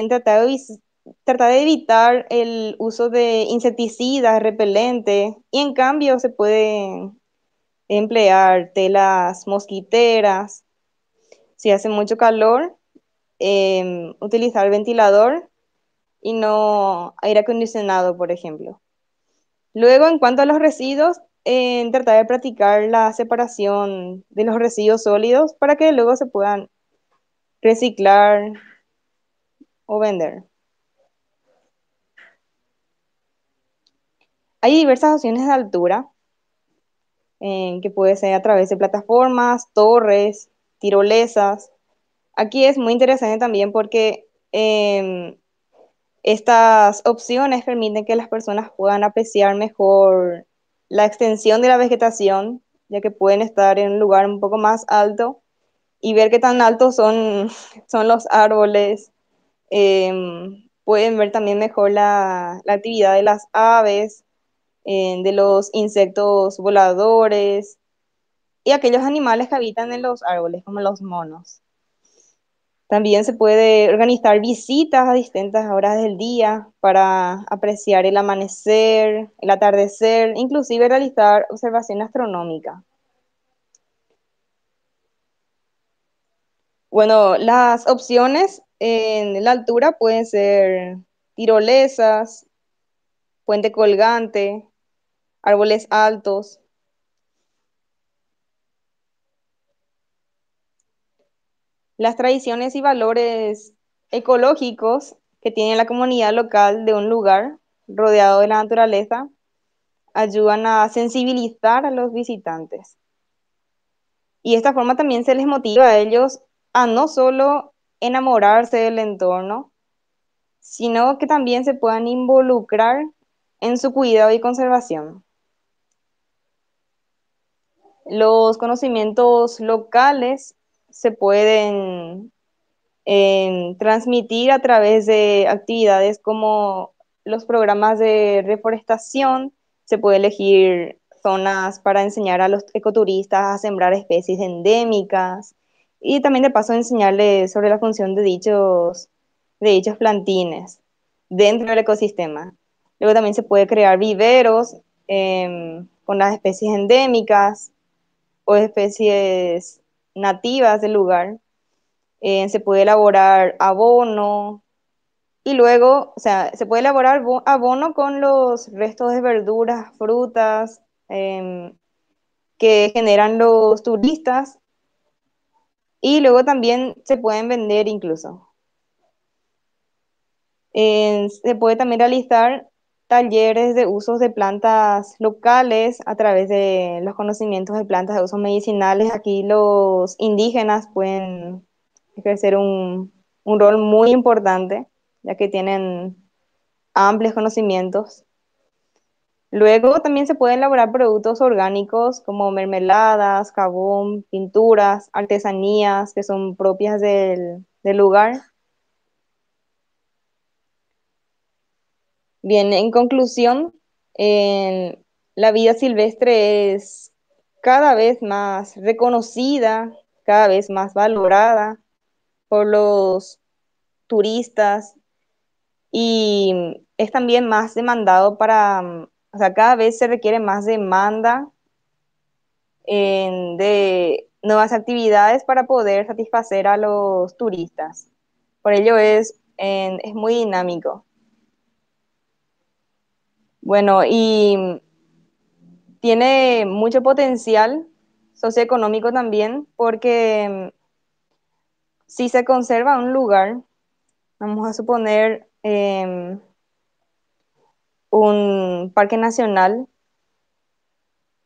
tratar de evitar el uso de insecticidas, repelentes, y en cambio se puede emplear telas mosquiteras. Si hace mucho calor, utilizar ventilador y no aire acondicionado, por ejemplo. Luego, en cuanto a los residuos, tratar de practicar la separación de los residuos sólidos para que luego se puedan reciclar o vender. Hay diversas opciones de altura, que puede ser a través de plataformas, torres, tirolesas. Aquí es muy interesante también porque estas opciones permiten que las personas puedan apreciar mejor la extensión de la vegetación, ya que pueden estar en un lugar un poco más alto y ver qué tan altos son los árboles. Pueden ver también mejor la actividad de las aves, de los insectos voladores y aquellos animales que habitan en los árboles, como los monos. También se puede organizar visitas a distintas horas del día para apreciar el amanecer, el atardecer, inclusive realizar observación astronómica. Bueno, las opciones en la altura pueden ser tirolesas, puente colgante, árboles altos. Las tradiciones y valores ecológicos que tiene la comunidad local de un lugar rodeado de la naturaleza ayudan a sensibilizar a los visitantes. Y de esta forma también se les motiva a ellos a no solo enamorarse del entorno, sino que también se puedan involucrar en su cuidado y conservación. Los conocimientos locales se pueden transmitir a través de actividades como los programas de reforestación. Se puede elegir zonas para enseñar a los ecoturistas a sembrar especies endémicas y también de paso enseñarles sobre la función de dichos plantines dentro del ecosistema. Luego también se puede crear viveros con las especies endémicas o especies nativas del lugar. Se puede elaborar abono y luego, o sea, se puede elaborar abono con los restos de verduras, frutas que generan los turistas y luego también se pueden vender incluso. Se puede también realizar talleres de usos de plantas locales a través de los conocimientos de plantas de usos medicinales. Aquí los indígenas pueden ejercer un rol muy importante, ya que tienen amplios conocimientos. Luego también se pueden elaborar productos orgánicos como mermeladas, jabón, pinturas, artesanías que son propias del lugar. Bien, en conclusión, la vida silvestre es cada vez más reconocida cada vez más valorada por los turistas y es también más demandado o sea, cada vez se requiere más demanda de nuevas actividades para poder satisfacer a los turistas. Por ello es muy dinámico. Bueno, y tiene mucho potencial socioeconómico también, porque si se conserva un lugar, vamos a suponer un parque nacional,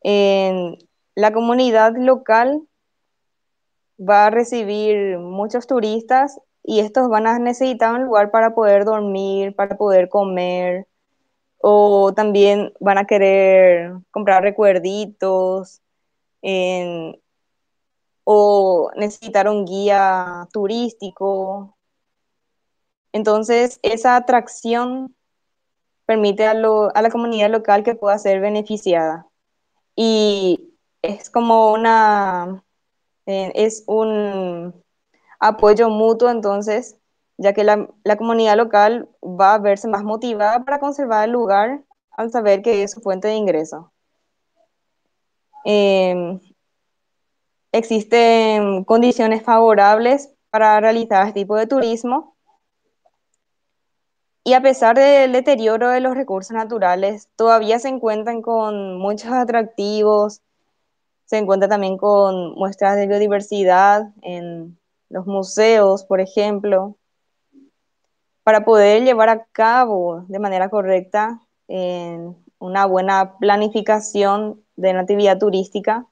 en la comunidad local va a recibir muchos turistas y estos van a necesitar un lugar para poder dormir, para poder comer, o también van a querer comprar recuerditos, en- o necesitar un guía turístico. Entonces, esa atracción permite a la comunidad local que pueda ser beneficiada. Y es como es un apoyo mutuo, entonces, ya que la comunidad local va a verse más motivada para conservar el lugar al saber que es su fuente de ingreso. Eh, Existen condiciones favorables para realizar este tipo de turismo y a pesar del deterioro de los recursos naturales, todavía se encuentran con muchos atractivos. Se encuentra también con muestras de biodiversidad en los museos, por ejemplo. Para poder llevar a cabo de manera correcta una buena planificación de una actividad turística,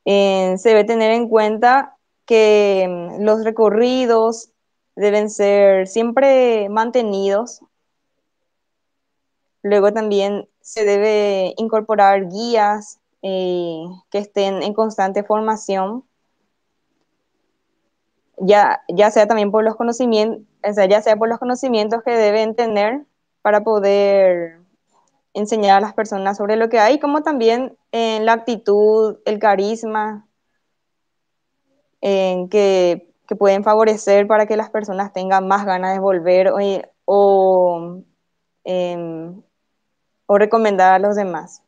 se debe tener en cuenta que los recorridos deben ser siempre mantenidos. Luego también se debe incorporar guías que estén en constante formación, ya sea también por los conocimientos, o sea, ya sea por los conocimientos que deben tener para poder enseñar a las personas sobre lo que hay, como también en la actitud, el carisma, que pueden favorecer para que las personas tengan más ganas de volver em, o recomendar a los demás.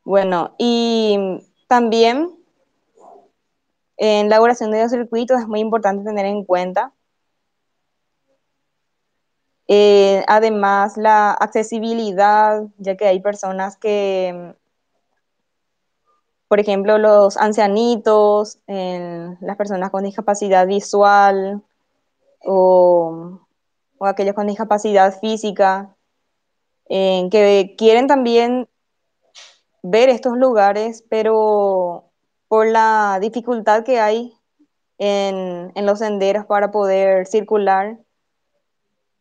Bueno, y también en la elaboración de los circuitos es muy importante tener en cuenta, además, la accesibilidad, ya que hay personas que, por ejemplo, los ancianitos, las personas con discapacidad visual o, o aquellos con discapacidad física, que quieren también ver estos lugares, pero por la dificultad que hay en los senderos para poder circular,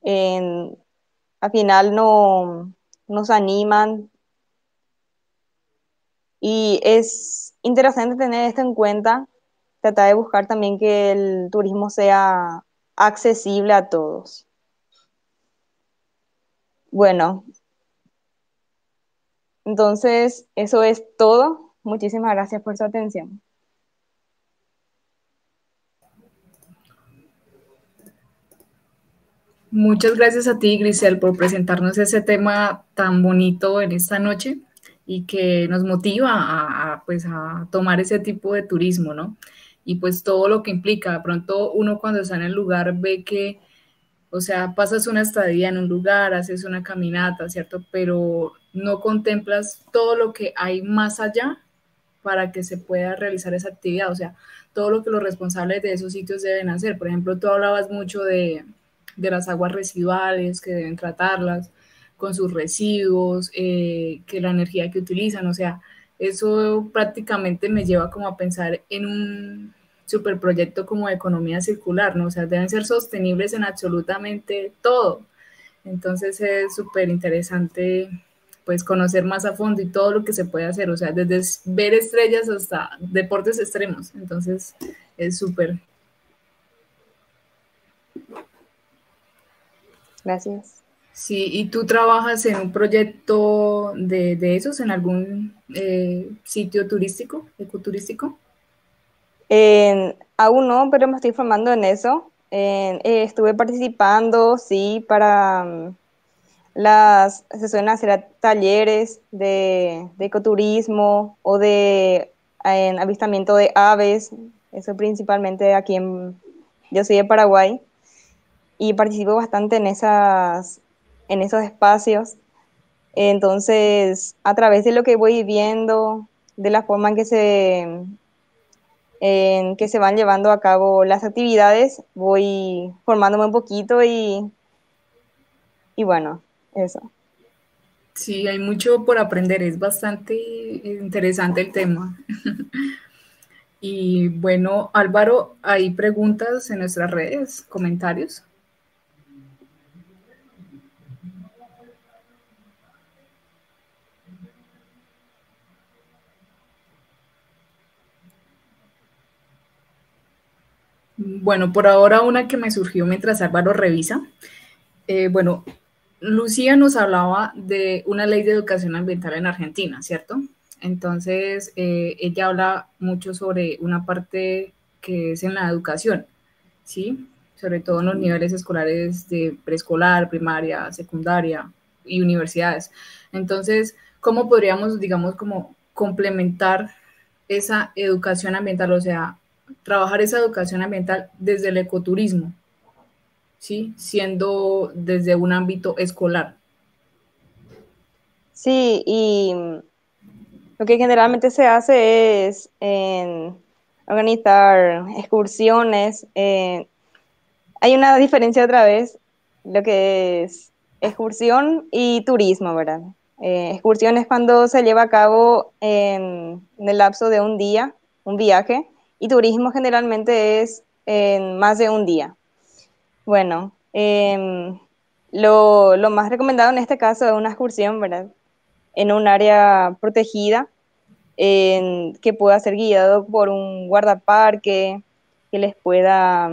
en- al final no nos animan. Y es interesante tener esto en cuenta, tratar de buscar también que el turismo sea accesible a todos. Bueno, entonces eso es todo. Muchísimas gracias por su atención. Muchas gracias a ti, Grisel, por presentarnos ese tema tan bonito en esta noche y que nos motiva pues, a tomar ese tipo de turismo, ¿no? Y pues todo lo que implica. De pronto uno cuando está en el lugar ve que, o sea, pasas una estadía en un lugar, haces una caminata, ¿cierto? Pero no contemplas todo lo que hay más allá para que se pueda realizar esa actividad, o sea, todo lo que los responsables de esos sitios deben hacer. Por ejemplo, tú hablabas mucho de las aguas residuales, que deben tratarlas con sus residuos, que la energía que utilizan, o sea, eso prácticamente me lleva como a pensar en un superproyecto como de economía circular, ¿no? O sea, deben ser sostenibles en absolutamente todo. Entonces es súper interesante pues conocer más a fondo y todo lo que se puede hacer, o sea, desde ver estrellas hasta deportes extremos. Entonces es súper. Gracias. Sí, ¿y tú trabajas en un proyecto de esos en algún sitio turístico, ecoturístico? Aún no, pero me estoy formando en eso. Estuve participando, sí, para se suelen hacer talleres de ecoturismo o de avistamiento de aves, eso principalmente yo soy de Paraguay y participo bastante en esos espacios. Entonces, a través de lo que voy viendo, de la forma en que se van llevando a cabo las actividades, voy formándome un poquito y bueno, eso. Sí, hay mucho por aprender, es bastante interesante el tema. Y bueno, Álvaro, hay preguntas en nuestras redes, comentarios. Bueno, por ahora una que me surgió mientras Álvaro revisa. Bueno, Lucía nos hablaba de una ley de educación ambiental en Argentina, ¿cierto? Entonces, ella habla mucho sobre una parte que es en la educación, ¿sí? Sobre todo en los niveles escolares de preescolar, primaria, secundaria y universidades. Entonces, ¿cómo podríamos, digamos, como complementar esa educación ambiental? O sea, trabajar esa educación ambiental desde el ecoturismo, ¿sí? Siendo desde un ámbito escolar. Sí, y lo que generalmente se hace es organizar excursiones. Hay una diferencia otra vez, lo que es excursión y turismo, ¿verdad? Excursión es cuando se lleva a cabo en el lapso de un día, un viaje, y turismo generalmente es en más de un día. Bueno, lo más recomendado en este caso es una excursión, ¿verdad? En un área protegida, que pueda ser guiado por un guardaparque, que les pueda,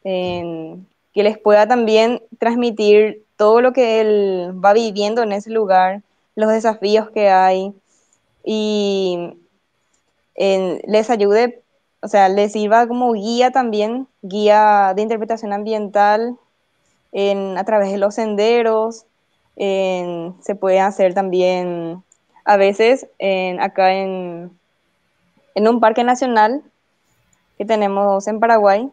que les pueda también transmitir todo lo que él va viviendo en ese lugar, los desafíos que hay, y les ayude, o sea, les sirva como guía también, guía de interpretación ambiental a través de los senderos. Se puede hacer también, a veces, acá en un parque nacional que tenemos en Paraguay,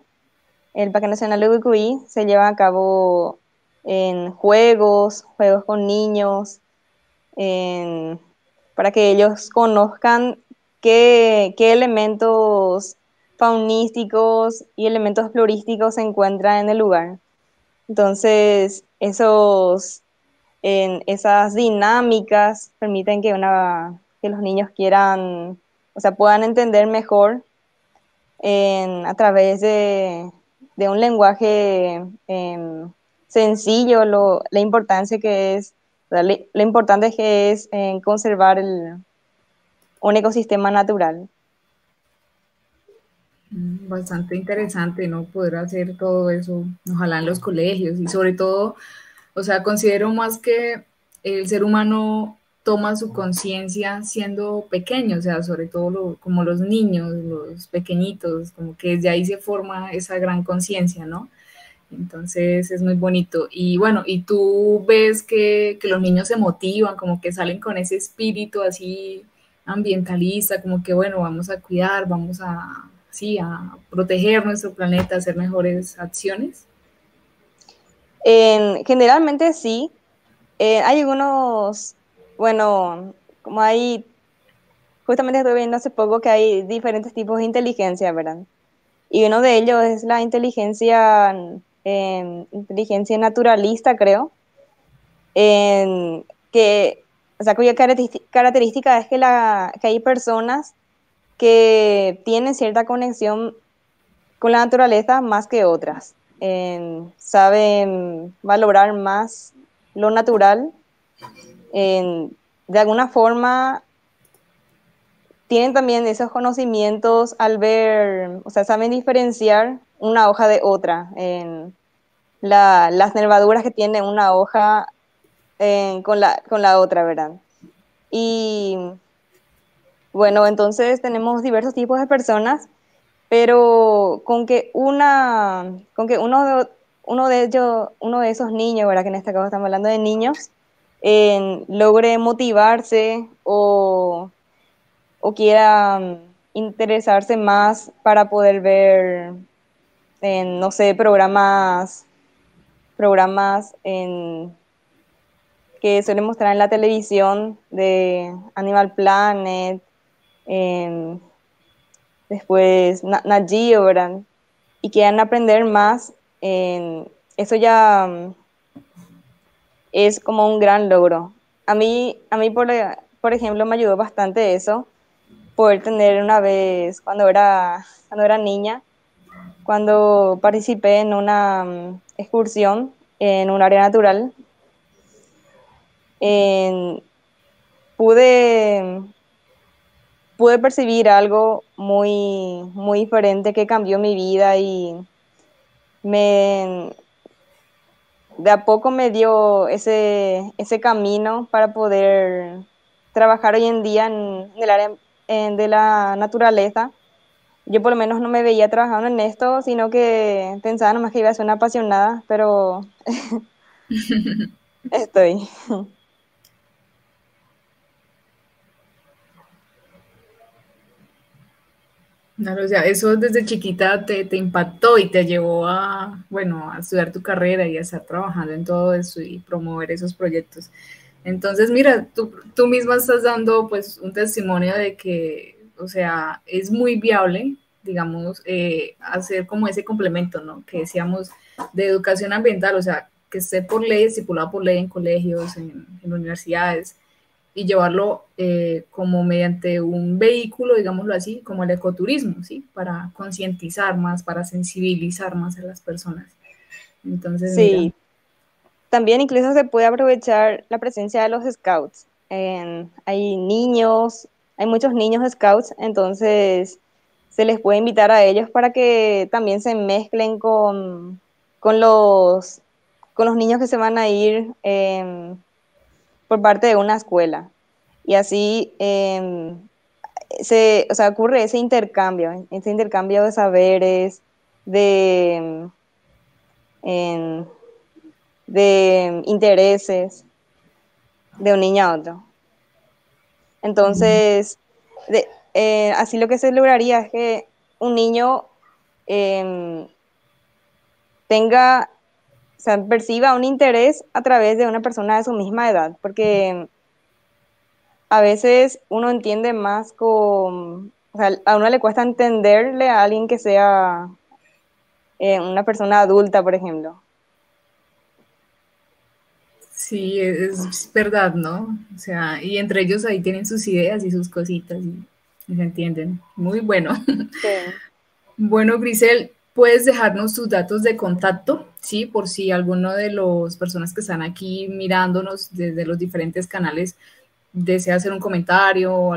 el Parque Nacional de Ucuy, se llevan a cabo en juegos con niños, en- para que ellos conozcan qué elementos faunísticos y elementos florísticos se encuentran en el lugar. Entonces, esas dinámicas permiten que los niños quieran, o sea, puedan entender mejor a través de un lenguaje sencillo la importancia que es, lo importante que es conservar un ecosistema natural. Bastante interesante, ¿no? Poder hacer todo eso, ojalá en los colegios y sobre todo, o sea, considero más que el ser humano toma su conciencia siendo pequeño, o sea, sobre todo como los niños, los pequeñitos, como que desde ahí se forma esa gran conciencia, ¿no? Entonces es muy bonito. Y bueno, y tú ves que los niños se motivan, como que salen con ese espíritu así ambientalista, como que bueno, vamos a cuidar, vamos a, sí, a proteger nuestro planeta, a hacer mejores acciones. Generalmente sí. Hay algunos, bueno, como hay, justamente estuve viendo hace poco que hay diferentes tipos de inteligencia, ¿verdad? Y uno de ellos es la inteligencia naturalista, creo, que, o sea, cuya característica es que hay personas que tienen cierta conexión con la naturaleza más que otras. Saben valorar más lo natural. De alguna forma tienen también esos conocimientos al ver, o sea, saben diferenciar una hoja de otra. Las nervaduras que tiene una hoja con la otra, ¿verdad? Y bueno, entonces tenemos diversos tipos de personas, pero con que uno de esos niños, ¿verdad? Que en este caso estamos hablando de niños, logre motivarse o quiera interesarse más para poder ver, no sé, programas que suelen mostrar en la televisión de Animal Planet, em, después Nat Geo, ¿verdad? Y quieran aprender más, eso ya es como un gran logro. A mí por ejemplo, me ayudó bastante eso, poder tener una vez, cuando era niña, cuando participé en una excursión en un área natural, en- pude, pude percibir algo muy, muy diferente que cambió mi vida y me, de a poco me dio ese camino para poder trabajar hoy en día en el área de la naturaleza. Yo por lo menos no me veía trabajando en esto, sino que pensaba nomás que iba a ser una apasionada, pero estoy. Claro, o sea, eso desde chiquita te impactó y te llevó a, bueno, a estudiar tu carrera y a estar trabajando en todo eso y promover esos proyectos. Entonces, mira, tú misma estás dando pues un testimonio de que, o sea, es muy viable, digamos, hacer como ese complemento, ¿no? Que decíamos de educación ambiental, o sea, que esté por ley, estipulado por ley en colegios, en universidades, y llevarlo como mediante un vehículo, digámoslo así, como el ecoturismo, ¿sí? Para concientizar más, para sensibilizar más a las personas. Entonces, mira. Sí, también incluso se puede aprovechar la presencia de los scouts. Hay niños, hay muchos niños scouts, entonces se les puede invitar a ellos para que también se mezclen con con los niños que se van a ir por parte de una escuela. Y así o sea, ocurre ese intercambio de saberes, de, em, de intereses de un niño a otro. Entonces, así lo que se lograría es que un niño em, tenga, o sea, perciba un interés a través de una persona de su misma edad, porque a veces uno entiende más o sea, a uno le cuesta entenderle a alguien que sea una persona adulta, por ejemplo. Sí, es verdad, ¿no? O sea, y entre ellos ahí tienen sus ideas y sus cositas y se entienden. Muy bueno. Sí. Bueno, Grisel, puedes dejarnos tus datos de contacto, ¿sí? Por si alguno de las personas que están aquí mirándonos desde los diferentes canales desea hacer un comentario o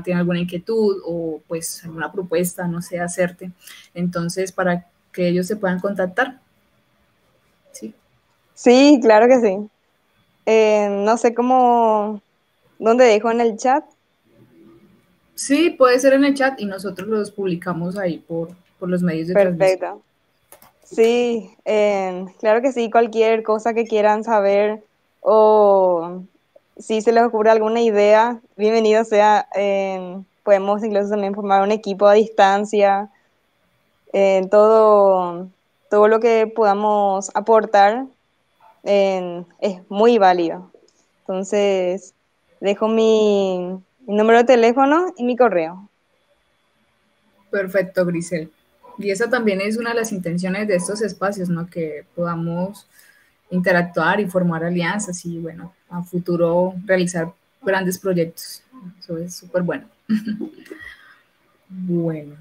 tiene alguna inquietud o pues alguna propuesta, no sé, hacerte. Entonces, para que ellos se puedan contactar, ¿sí? Sí, claro que sí. No sé dónde dejo en el chat. Sí, puede ser en el chat y nosotros los publicamos ahí por los medios de transmisión. Perfecto. Sí, claro que sí, cualquier cosa que quieran saber o si se les ocurre alguna idea, bienvenido sea. Podemos incluso también formar un equipo a distancia, todo lo que podamos aportar es muy válido. Entonces, dejo mi número de teléfono y mi correo. Perfecto, Grisel. Y esa también es una de las intenciones de estos espacios, ¿no? Que podamos interactuar y formar alianzas y, bueno, a futuro realizar grandes proyectos. Eso es súper bueno. Bueno,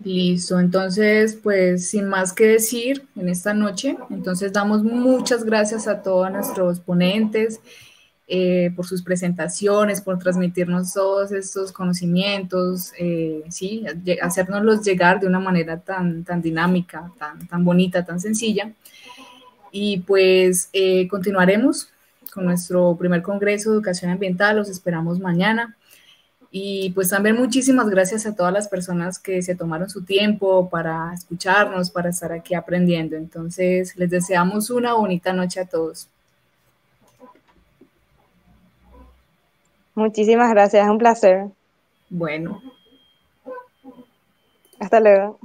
listo. Entonces, pues sin más que decir en esta noche, entonces damos muchas gracias a todos nuestros ponentes. por sus presentaciones, por transmitirnos todos estos conocimientos, ¿sí? Hacérnoslos llegar de una manera tan dinámica, tan bonita, tan sencilla. Y pues continuaremos con nuestro primer Congreso de Educación Ambiental, los esperamos mañana. Y pues también muchísimas gracias a todas las personas que se tomaron su tiempo para escucharnos, para estar aquí aprendiendo. Entonces, les deseamos una bonita noche a todos. Muchísimas gracias, es un placer. Bueno. Hasta luego.